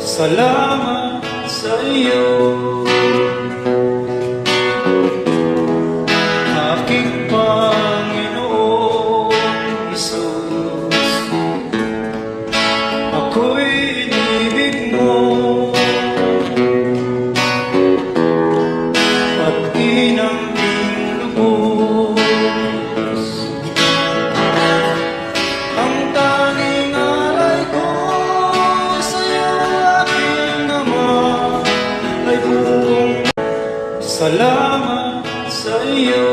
Salamat sa iyo, aking Panginoong Hesus. Ako'y inibig mo at inambing lubos. Ang tanging alay ko sa'yo, aking Ama, ay buong salamat sa iyo.